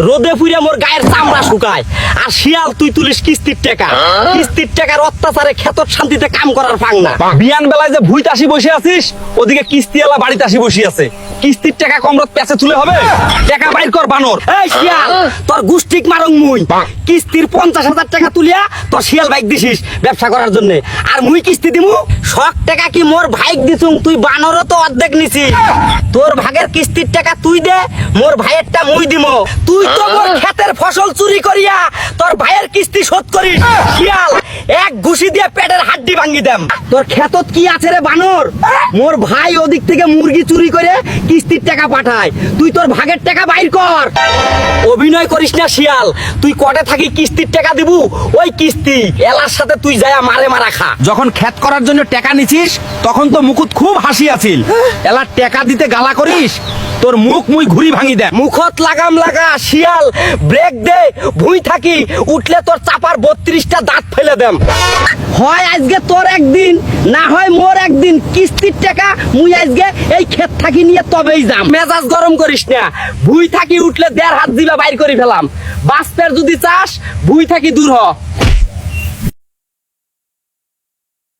রোদে পুড়ে মোর গায়ের চামড়া শুকায়। আর শিয়াল তুই তুলিস কিস্তির টাকা, কিস্তির টাকার অত্যাচারে ক্ষেতর শান্তিতে কাম করার ফাং না। বিয়ান বেলায় যে ভুইতে আসি বসে আছিস, ওদিকে কিস্তিওয়ালা বাড়িতে আসি বসে আছে। কিস্তির টাকা কমরত পেছে তুলে হবে, টাকা বাইর কর বানর। এই শিয়াল, তোর গুষ্টিক মারং মুই। কিস্তির 50,000 টাকা তুলিয়া তোর শিয়াল বাইক দিছিস ব্যবসা করার জন্য, আর মুই কিস্তি দিমু শখ টাকা কি মোর ভাইক দিছুং, তুই বানরও তো অর্ধেক নিছিস। তোর ভাগের কিস্তির টাকা তুই দে, মোর ভাইয়েরটা মুই দিমু। তুই তো মোর ক্ষেতের ফসল চুরি করিয়া তোর ভাইয়ের কিস্তি শোধ করিস। শিয়াল, এক ঘুষি দিয়ে পেটের হাড্ডি ভাঙি দেম। তোর ক্ষেতত কি আছে রে বানর? মোর ভাই ওদিক থেকে মুরগি চুরি করে কিস্তির টাকা পাঠায়, তুই তোর ভাগের টাকা বাইর কর। অভিনয় করিস না শিয়াল, তুই কটে থাকি কিস্তির টাকা দিবু, ওই কিস্তি এলার সাথে তুই যায়া মারে মারা খা। যখন খেত করার জন্য টাকা নিছিস তখন তো মুকুত খুব হাসি আছিল, এলা টাকা দিতে গালা করিস, তোর মুখ মুই ঘুরি ভাঙি দে। মুখত লাগাম লাগা শিয়াল, ব্রেক দে, ভুই থাকি উঠলে তোর চাপার 32টা দাঁত ফেলে দেম। হয় আজকে তোর একদিন, না হয় মোর একদিন। কিস্তির টাকা মুই আজকে এই ক্ষেত থাকি নিয়ে তবেই যাম। মেজাজ গরম করিস না, ভুই থাকি উঠলে 1.5 হাত জিবা বাইর করে ফেলাম। বাস্পের যদি চাস ভুই থাকি দূর হ।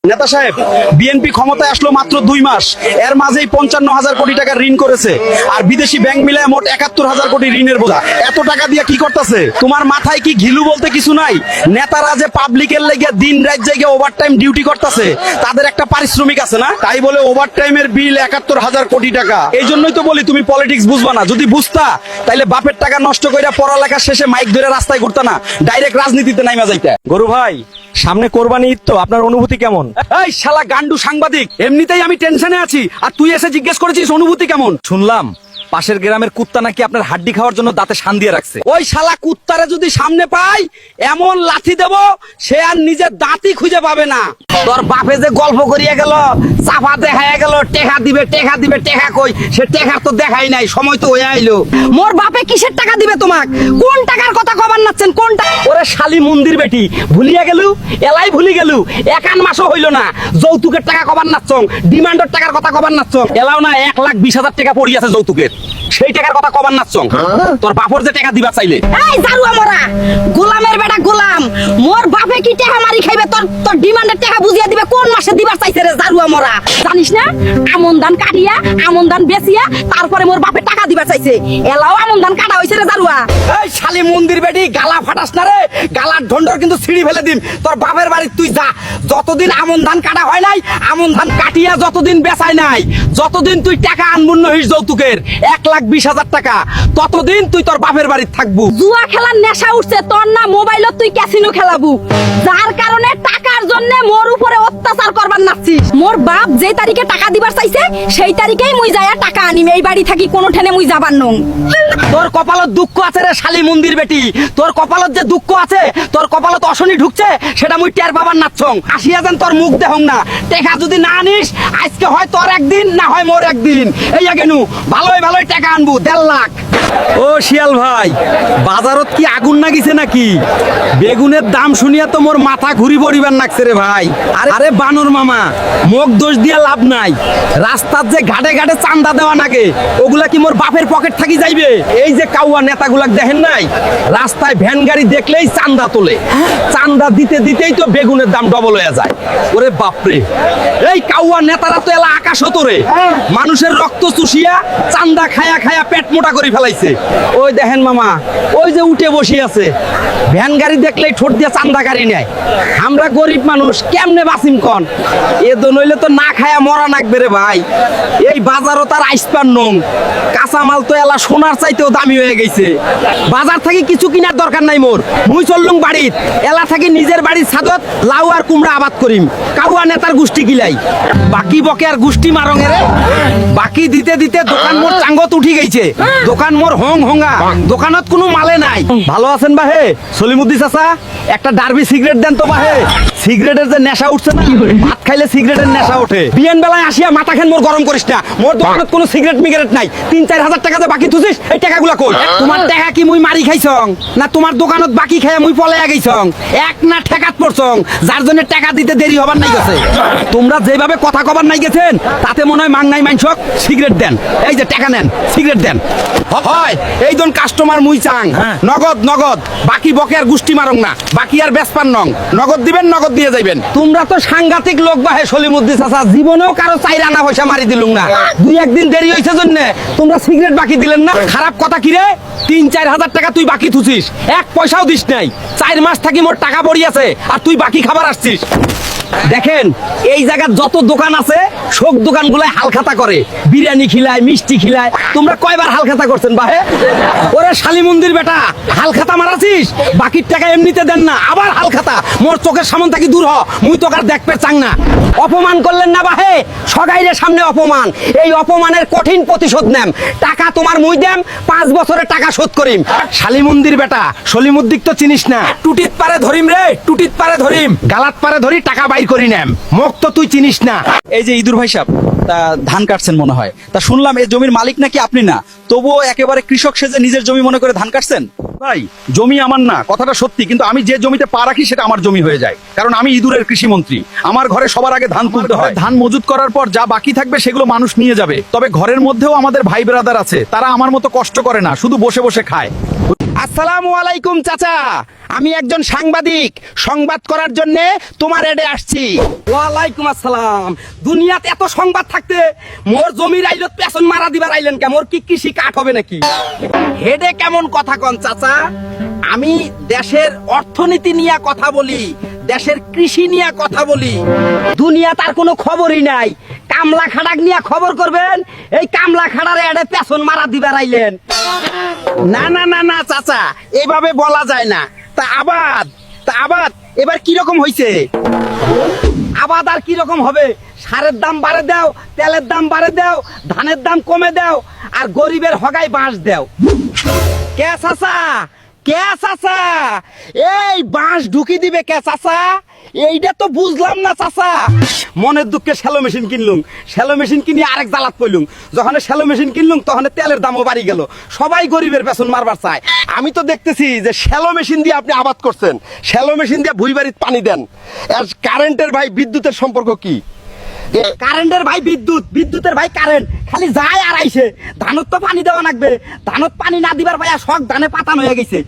নেতা সাহেব, বিএনপি ক্ষমতায় আসলো মাত্র 2 মাস, এর মাঝেই 55,000 কোটি টাকা ঋণ করেছে, আর বিদেশি ব্যাংক মিলায় মোট 71,000 কোটি ঋণের বোঝা। এত টাকা দিয়ে কি করতেছে? তোমার মাথায় কি ঘিলু বলতে কিছু নাই? নেতারা যে পাবলিকের লেগে দিন রাত জায়গা ওভারটাইম ডিউটি করতেছে, তাদের একটা পারিশ্রমিক আছে না? তাই বলে ওভারটাইমের বিল 71,000 কোটি টাকা। এই জন্যই তো বলি তুমি পলিটিক্স বুঝবা না। যদি বুঝতা তাইলে বাপের টাকা নষ্ট কইরা পড়ালেখা শেষে মাইক ধরে রাস্তায় ঘুরতা না, ডাইরেক্ট রাজনীতিতে নাইমা যাইতা। গরু ভাই, সামনে কোরবানি ঈদ, তো আপনার অনুভূতি কেমন? এই শালা গান্ডু সাংবাদিক, এমনিতেই আমি টেনশনে আছি, আর তুই এসে জিজ্ঞেস করেছিস অনুভূতি কেমন? শুনলাম পাশের গ্রামের কুত্তা নাকি আপনার হাড্ডি খাওয়ার জন্য দাঁতে শান দিয়ে রাখছে। ওই শালা কুত্তারে যদি সামনে পাই, এমন লাথি দেব সে আর নিজের দাঁতই খুঁজে পাবে না। তোর বাপে যে গল্প করিয়া গেল, চাপা দেখাইয়া গেল, টেকা দিবে টেকা দিবে, টেকা কই? সে টেকার তো দেখাই নাই, সময় তো হয়ে আইলো। মোর বাপে কিসের টাকা দিবে তোমাক? কোন টাকার কথা কবার নাচ্ছেন? কোনটা? ওরে শালি মন্দির বেটি, ভুলিয়া গেলু, এলাই ভুলি গেলু। 1 মাসও হইল না, যৌতুকের টাকা কবার নাচ্ছং, ডিমান্ডের টাকার কথা কবার নাচ্ছং। এলাও না 1,20,000 টাকা পড়ি আছে যৌতুকের, সেই টাকার কথা কবার নাচ্ছং। তোর বাপর যে টাকা দিবা চাইলে। এই জারুয়া মরা গোলামের বেটা গোলাম, মোর বাপে কি টাকা মারি খাইবে? তোর তোর ডিমান্ডের টাকা বুঝিয়া দিবে কোন মাসে দিবার চাইছে রে জারুয়া মরা? জানিস না আমন ধান কাটিয়া, আমন ধান বেচিয়া তারপরে মোর বাপে টাকা দিবার চাইছে। এলাও আমন ধান কাটা হইছে রে জারুয়া। এই শালি মন্দির বেটি, গালা ফাটাস না রে, গালার ঢন্ডর কিন্তু ছিঁড়ি ফেলে দিম। তোর বাপের বাড়ি তুই যা, যতদিন আমন ধান কাটা হয় নাই, আমন ধান কাটিয়া যতদিন বেচাই নাই, যতদিন তুই টাকা আনবুন নহিস যৌতুকের 1,20,000 টাকা, ততদিন তুই তোর বাপের বাড়ি থাকবু। জুয়া খেলার নেশা উঠছে তোর না? মোবাইলত তুই ক্যাসিনো খেলাবু, যার কারণে টাকার জন্য মোর উপরে অত্যাচার করবার নাচ্ছিস। মোর বাপ যে তারিখে টাকা দিবার চাইছে সেই তারিখেই মুই যায়া টাকা আনিম। এই বাড়ি থাকি কোনো ঠেনে মুই যাবার নং। তোর কপালত দুঃখ আছে রে শালি মন্দির বেটি, তোর কপালত যে দুঃখ আছে, তোর কপালত অশনি ঢুকছে, সেটা মুই টের পাবার নাচ্ছং। আসিয়া যেন তোর মুখ দেহং না। টাকা যদি না আনিস, আজকে হয় তোর একদিন, না হয় মোর একদিন। এই আগেনু ভালোই ভালোই টাকা আনবু 1.5 লাখ। ও শিয়াল ভাই, বাজারত কি আগুন লাগিছে নাকি? বেগুনের দাম শুনিয়া তো মোর মাথা ঘুরি পড়িবার নাকছে রে ভাই। আরে বানর মামা, মুখ দোষ দিয়া লাভ নাই। রাস্তার যে ঘাটে ঘাটে চান্দা দেওয়া নাকি, ওগুলা কি মোর বাপের পকেট থাকি যাইবে? এই যে কাউয়া নেতাগুলা দেখেন নাই, রাস্তায় ভ্যান গাড়ি দেখলেই চান্দা তোলে। চান্দা দিতে দিতেই তো বেগুনের দাম ডবল হয়ে যায়। ওরে বাপরে, এই কাউয়া নেতারা তো এলা আকাশ হতরে, মানুষের রক্ত চুষিয়া চান্দা খায়া খায়া পেট মোটা করে ফেলাইছে। ওই দেখেন মামা, ওই যে উঠে বসে আছে, ভ্যান গাড়ি দেখলেই ঠোঁট দিয়ে চান্দা গাড়ি নেয়। আমরা গরিব মানুষ কেমনে বাঁচিম কন? এ তো নইলে তো না খায়া মরা নাকবে রে ভাই। এই বাজারও তার আইসপার নং, কাঁচা মাল তো এলা সোনার চাইতেও দামি হয়ে গেছে। বাজার থেকে কিছু কিনার দরকার নাই মোর, মুই চললুম বাড়িত। এলা থাকি নিজের বাড়ির ছাদত লাউ আর কুমড়া আবাদ করিম। কাউয়া নেতার গোষ্ঠী কিলাই, বাকি বকে আর গোষ্ঠী মারং এরে। বাকি দিতে দিতে দোকান মোর চাঙ্গত উঠি গেছে, দোকান মোর হং হঙ্গা, দোকানত কোনো মালে নাই। ভালো আছেন বাহে সলিমুদ্দিন চাচা? একটা ডার্বি সিগারেট দেন তো বাহে। সিগারেটের যে নেশা উঠছে না, ভাত খাইলে সিগারেটের নেশা ওঠে। বিয়েন বেলায় আসিয়া মাথা খান মোর গরম করিস না। মোর দোকানত কোনো সিগারেট মিগারেট নাই। 3-4 হাজার টাকা যে বাকি থুছিস, এই টাকাগুলা কই তোমার টাকা কি মুই মারি খাইছং না তোমার দোকানত বাকি খাইয়া মুই পলাইয়া গেছং এক না ঠেকাত পড়ছং যার জন্য টাকা দিতে দেরি হবার নাই গেছে তোমরা যেভাবে কথা কবার নাই গেছেন তাতে মনে হয় মাংনাই মাইনসক সিগারেট দেন এই যে টাকা নেন সিগারেট দেন হয় এই জন কাস্টমার মুই চাং নগদ নগদ বাকি বকে আর গুষ্টি মারং না বাকি আর বেসপান নং নগদ দিবেন নগদ দিয়ে যাইবেন তোমরা তো সাংঘাতিক লোক বাহে সলিমুদ্দিন চাচা জীবনেও কারো 4 আনা পয়সা মারি দিলুম না 2-1 দিন দেরি হইছে জন্য তোমরা সিগারেট বাকি দিলেন না খারাপ কথা কি রে 3-4 হাজার টাকা তুই বাকি থুছিস এক পয়সাও দিস নাই 4 মাস থাকি মোর টাকা পড়ি আছে আর তুই বাকি খাবার আসছিস দেখেন এই জায়গার যত দোকান আছে সব দোকানগুলাই হালখাতা করে বিরিয়ানি খিলায় মিষ্টি খিলায় তোমরা কয়বার হালখাতা করছেন বাহে ওরে শালিমন্দির বেটা হালখাতা মারাছিস বাকির টাকা এমনিতে দেন না আবার হালখাতা মোর চোখের সামনে থেকে দূর হ মুই তোকার দেখবে চাং না অপমান করলেন না বাহে সগাইরের সামনে অপমান এই অপমানের কঠিন প্রতিশোধ নেম টাকা তোমার মুই দেম 5 বছরের টাকা শোধ করিম শালিমন্দির বেটা সলিমুদ্দিক তো চিনিস না টুটিত পারে ধরিম রে টুটিত পারে ধরিম গালাত পারে ধরি টাকা বাইর করি নেম মুখ তো তুই চিনিস না এই যে ইদুর ভাই সাহেব তা ধান কাটছেন মনে হয় তা শুনলাম এই জমির মালিক নাকি আপনি না তবুও একেবারে কৃষক সেজে নিজের জমি মনে করে ধান কাটছেন ভাই জমি আমার না কথাটা সত্যি কিন্তু আমি যে জমিতে পা রাখি সেটা আমার জমি হয়ে যায় কারণ আমি ইঁদুরের কৃষি মন্ত্রী আমার ঘরে সবার আগে ধান তুলতে হয় ধান মজুত করার পর যা বাকি থাকবে সেগুলো মানুষ নিয়ে যাবে তবে ঘরের মধ্যেও আমাদের ভাই ব্রাদার আছে তারা আমার মতো কষ্ট করে না শুধু বসে বসে খায় আসসালামু আলাইকুম চাচা আমি একজন সাংবাদিক সংবাদ করার জন্য তোমার এডে আসছি ওয়ালাইকুম আসসালাম দুনিয়াতে এত সংবাদ থাকতে মোর জমির আইলত পেছন মারা দিবার আইলেন কে মোর কি কৃষি কাঠ হবে নাকি হেডে কেমন কথা কন চাচা আমি দেশের অর্থনীতি নিয়ে কথা বলি দেশের কৃষি নিয়ে কথা বলি দুনিয়া তার কোনো খবরই নাই কামলা খাড়াক নিয়ে খবর করবেন এই কামলা খাড়ারে এডে পেছন মারা দিবার আইলেন না না না না চাচা এভাবে বলা যায় না তা আবাদ এবার কি রকম হইছে আবাদ আর কি রকম হবে সারের দাম বাড়ে দাও তেলের দাম বাড়ে দাও ধানের দাম কমে দাও আর গরিবের হগাই বাঁশ দাও কে চাচা এই বাঁশ ঢুকি দিবে কে চাচা এইটা তো বুঝলাম না চাচা মনের দুঃখে শ্যালো মেশিন কিনলুম শ্যালো মেশিন কিনে আরেক জ্বালাত পইলুম যখন শ্যালো মেশিন কিনলুম তখন তেলের দামও বাড়ি গেল সবাই গরিবের পেছন মারবার চায় আমি তো দেখতেছি যে শ্যালো মেশিন দিয়ে আপনি আবাদ করছেন শ্যালো মেশিন দিয়ে ভুই বাড়িতে পানি দেন আর কারেন্টের ভাই বিদ্যুতের সম্পর্ক কি কারেন্টের ভাই বিদ্যুতের ভাই কারেন্ট খালি যায় আর আইছে ধানত তো পানি দেওয়া লাগবে ধানত পানি না দিবার ভাই শখ ধানে পাতান হয়ে গেছে